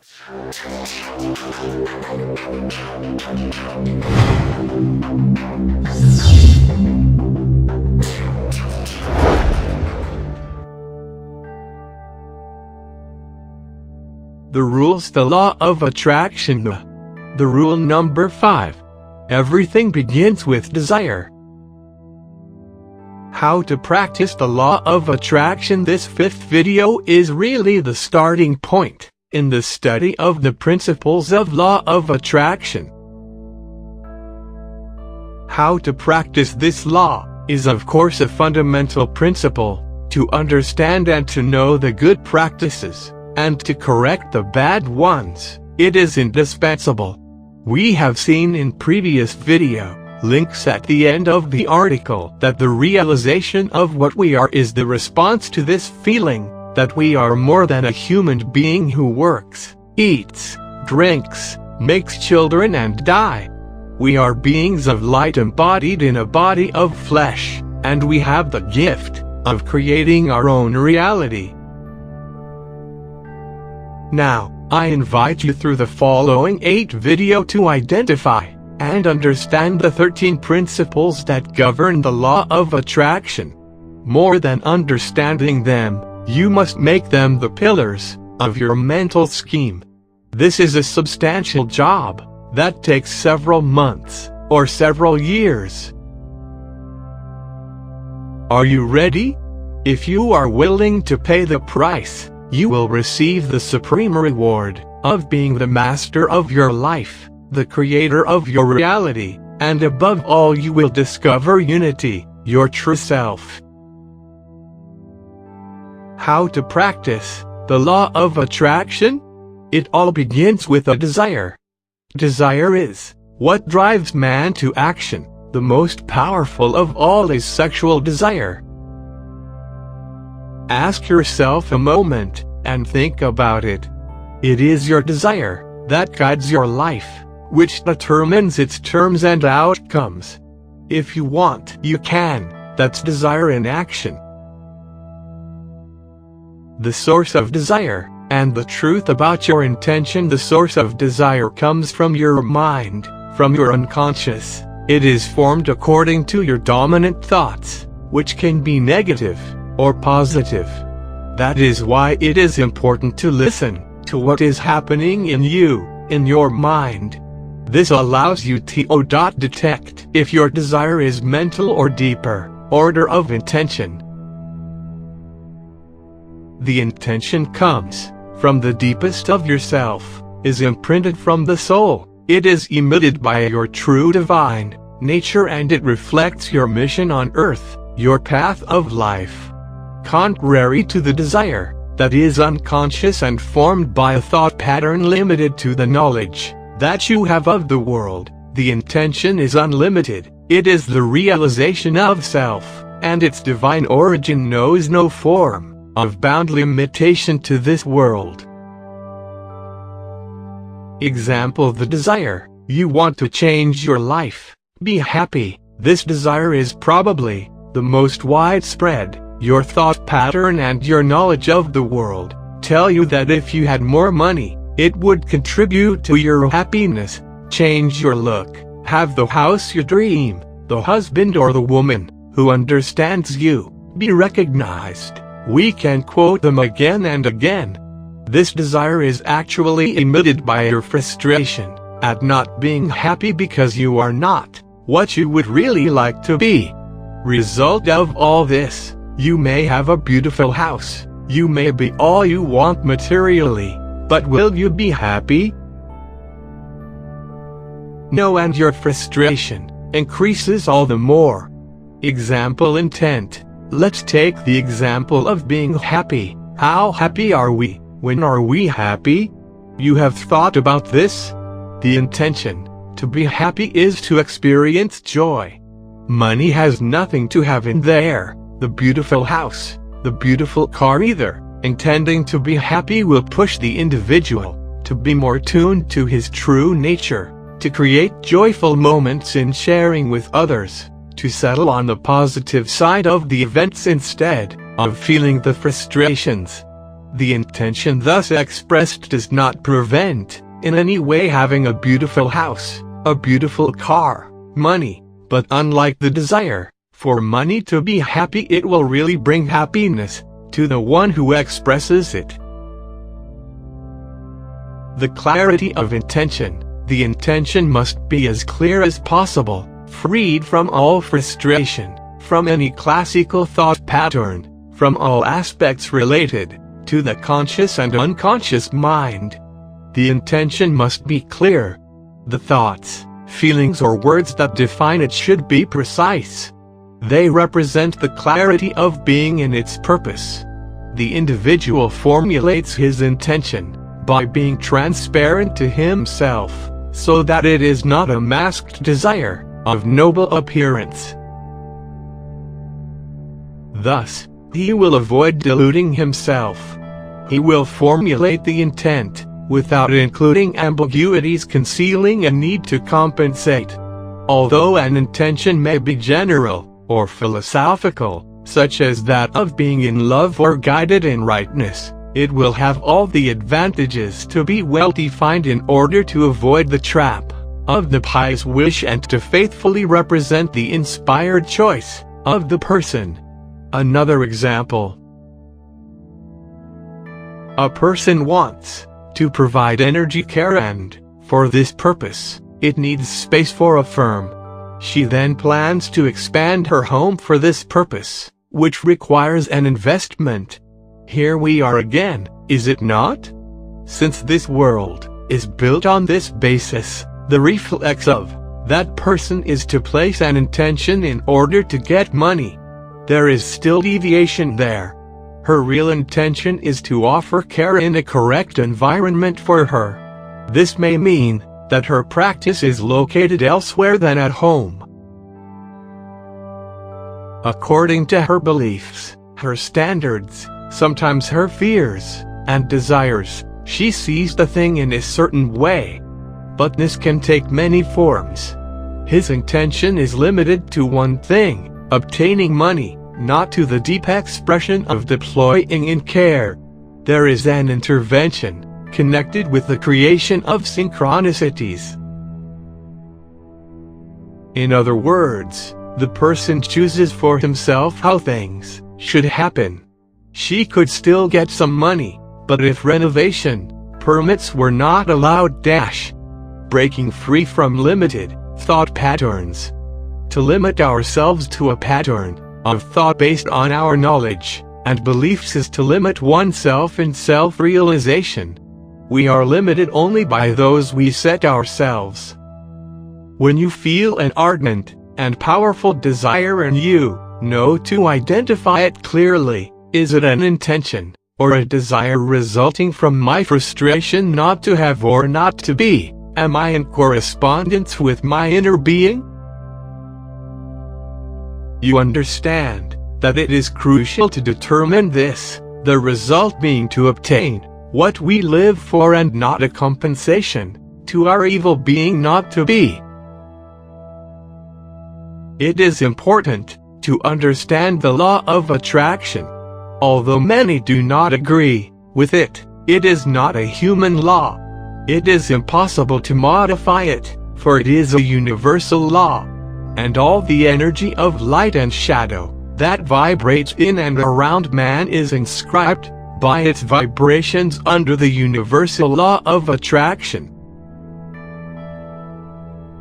The rules, the law of attraction. The rule number 5. Everything begins with desire. How to practice the law of attraction. This 5th video is really the starting point in the study of the principles of law of attraction. How to practice this law is of course a fundamental principle to understand and to know the good practices and to correct the bad ones. It is indispensable. We have seen in previous video, links at the end of the article, that the realization of what we are is the response to this feeling that we are more than a human being who works, eats, drinks, makes children and die. We are beings of light embodied in a body of flesh, and we have the gift of creating our own reality. Now, I invite you through the following 8 video to identify and understand the 13 principles that govern the law of attraction. More than understanding them, you must make them the pillars of your mental scheme. This is a substantial job that takes several months or several years. Are you ready? If you are willing to pay the price, you will receive the supreme reward of being the master of your life, the creator of your reality, and above all you will discover unity, your true self. How to practice the law of attraction? It all begins with a desire. Desire is what drives man to action. The most powerful of all is sexual desire. Ask yourself a moment and think about it. It is your desire that guides your life, which determines its terms and outcomes. If you want, you can. That's desire in action. The source of desire, and the truth about your intention. The source of desire comes from your mind, from your unconscious. It is formed according to your dominant thoughts, which can be negative or positive. That is why it is important to listen to what is happening in you, in your mind. This allows you to detect if your desire is mental or deeper order of intention. The intention comes from the deepest of yourself, is imprinted from the soul. It is emitted by your true divine nature, and it reflects your mission on earth, your path of life. Contrary to the desire that is unconscious and formed by a thought pattern limited to the knowledge that you have of the world, the intention is unlimited. It is the realization of self, and its divine origin knows no form of bound limitation to this world. Example: the desire. You want to change your life, be happy. This desire is probably the most widespread. Your thought pattern and your knowledge of the world tell you that if you had more money, it would contribute to your happiness. Change your look, have the house you dream, the husband or the woman who understands you, be recognized. We can quote them again and again. This desire is actually emitted by your frustration at not being happy because you are not what you would really like to be. Result of all this: you may have a beautiful house, you may be all you want materially, but will you be happy? No, and your frustration increases all the more. Example: intent. Let's take the example of being happy. How happy are we? When are we happy? You have thought about this? The intention to be happy is to experience joy. Money has nothing to have in there, the beautiful house, the beautiful car either. Intending to be happy will push the individual to be more tuned to his true nature, to create joyful moments in sharing with others, to settle on the positive side of the events instead of feeling the frustrations. The intention thus expressed does not prevent, in any way, having a beautiful house, a beautiful car, money, but unlike the desire for money to be happy, it will really bring happiness to the one who expresses it. The clarity of intention. The intention must be as clear as possible, freed from all frustration, from any classical thought pattern, from all aspects related to the conscious and unconscious mind. The intention must be clear. The thoughts, feelings or words that define it should be precise. They represent the clarity of being in its purpose. The individual formulates his intention by being transparent to himself, so that it is not a masked desire of noble appearance. Thus, he will avoid deluding himself. He will formulate the intent without including ambiguities concealing a need to compensate. Although an intention may be general or philosophical, such as that of being in love or guided in rightness, it will have all the advantages to be well defined in order to avoid the trap of the pious wish and to faithfully represent the inspired choice of the person. Another example. A person wants to provide energy care, and for this purpose, it needs space for a firm. She then plans to expand her home for this purpose, which requires an investment. Here we are again, is it not? Since this world is built on this basis, the reflex of that person is to place an intention in order to get money. There is still deviation there. Her real intention is to offer care in a correct environment for her. This may mean that her practice is located elsewhere than at home. According to her beliefs, her standards, sometimes her fears and desires, she sees the thing in a certain way. But this can take many forms. His intention is limited to one thing, obtaining money, not to the deep expression of deploying in care. There is an intervention connected with the creation of synchronicities. In other words, the person chooses for himself how things should happen. She could still get some money, but if renovation permits were not allowed, breaking free from limited thought patterns. To limit ourselves to a pattern of thought based on our knowledge and beliefs is to limit oneself in self-realization. We are limited only by those we set ourselves. When you feel an ardent and powerful desire and you know to identify it clearly, is it an intention or a desire resulting from my frustration not to have or not to be? Am I in correspondence with my inner being? You understand that it is crucial to determine this, the result being to obtain what we live for and not a compensation to our evil being not to be. It is important to understand the law of attraction. Although many do not agree with it, it is not a human law. It is impossible to modify it, for it is a universal law. And all the energy of light and shadow that vibrates in and around man is inscribed by its vibrations under the universal law of attraction.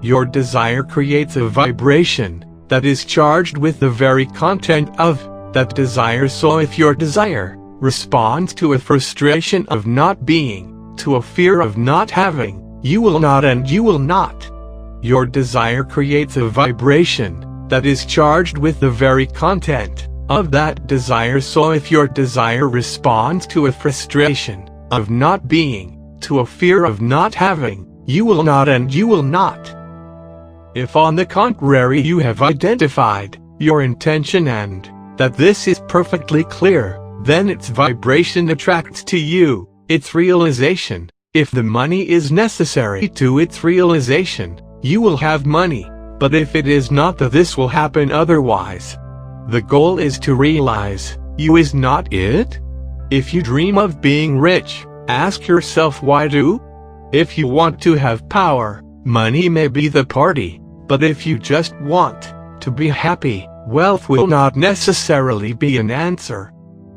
Your desire creates a vibration that is charged with the very content of that desire. So if your desire responds to a frustration of not being, to a fear of not having, you will not and you will not. Your desire creates a vibration that is charged with the very content of that desire. So if your desire responds to a frustration of not being, to a fear of not having, you will not and you will not. If on the contrary you have identified your intention and that this is perfectly clear, then its vibration attracts to you its realization. If the money is necessary to its realization, you will have money, but if it is not, this will happen otherwise. The goal is to realize you is not it. If you dream of being rich, ask yourself why do? If you want to have power, money may be the party, but if you just want to be happy, wealth will not necessarily be an answer.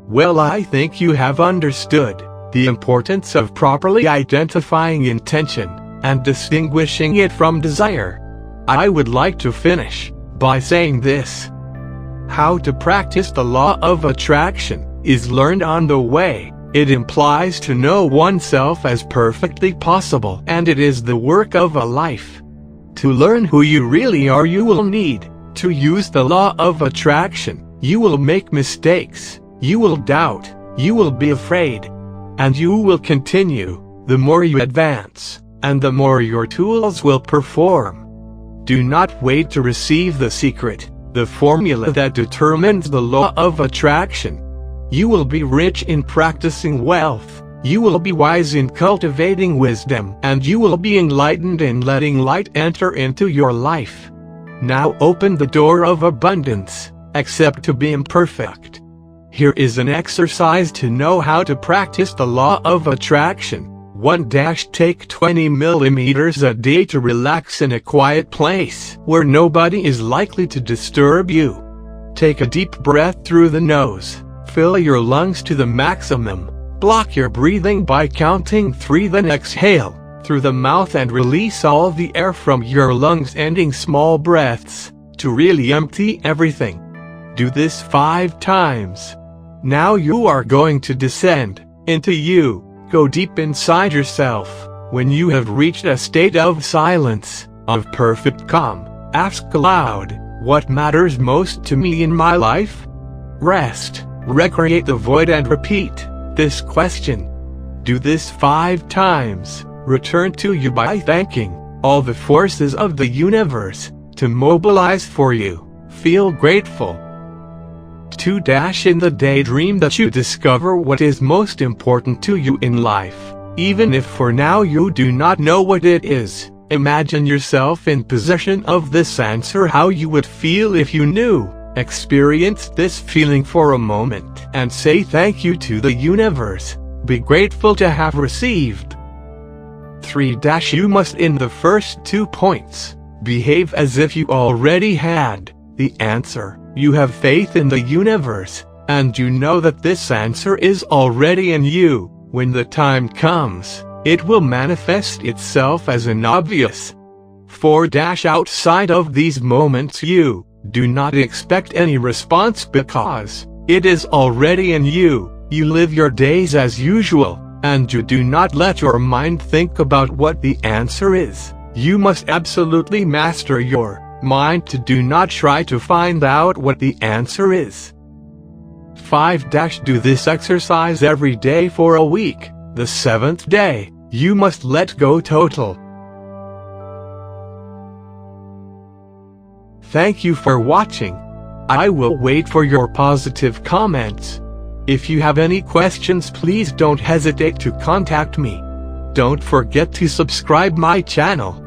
Well, I think you have understood the importance of properly identifying intention and distinguishing it from desire. I would like to finish by saying this. How to practice the law of attraction is learned on the way. It implies to know oneself as perfectly possible, and it is the work of a life. To learn who you really are, you will need to use the law of attraction. You will make mistakes, you will doubt, you will be afraid, and you will continue. The more you advance, and the more your tools will perform. Do not wait to receive the secret, the formula that determines the law of attraction. You will be rich in practicing wealth, you will be wise in cultivating wisdom, and you will be enlightened in letting light enter into your life. Now open the door of abundance, accept to be imperfect. Here is an exercise to know how to practice the law of attraction. 1. Take 20 millimeters a day to relax in a quiet place where nobody is likely to disturb you. Take a deep breath through the nose. Fill your lungs to the maximum. Block your breathing by counting 3, then exhale through the mouth and release all the air from your lungs, ending small breaths to really empty everything. Do this 5 times. Now you are going to descend into you. Go deep inside yourself. When you have reached a state of silence, of perfect calm, ask aloud, what matters most to me in my life? Rest. Recreate the void and repeat this question. Do this 5 times. Return to you by thanking all the forces of the universe to mobilize for you. Feel grateful. 2. In the day, dream that you discover what is most important to you in life. Even if for now you do not know what it is, imagine yourself in possession of this answer, how you would feel if you knew. Experience this feeling for a moment and say thank you to the universe. Be grateful to have received. 3. You must, in the first 2 points, behave as if you already had the answer. You have faith in the universe, and you know that this answer is already in you. When the time comes, it will manifest itself as an obvious. 4. Outside of these moments, you do not expect any response because it is already in you. You live your days as usual, and you do not let your mind think about what the answer is. You must absolutely master your mind to do not try to find out what the answer is. 5. Do this exercise every day for a week. The 7th day, you must let go total. Thank you for watching. I will wait for your positive comments. If you have any questions, please don't hesitate to contact me. Don't forget to subscribe my channel.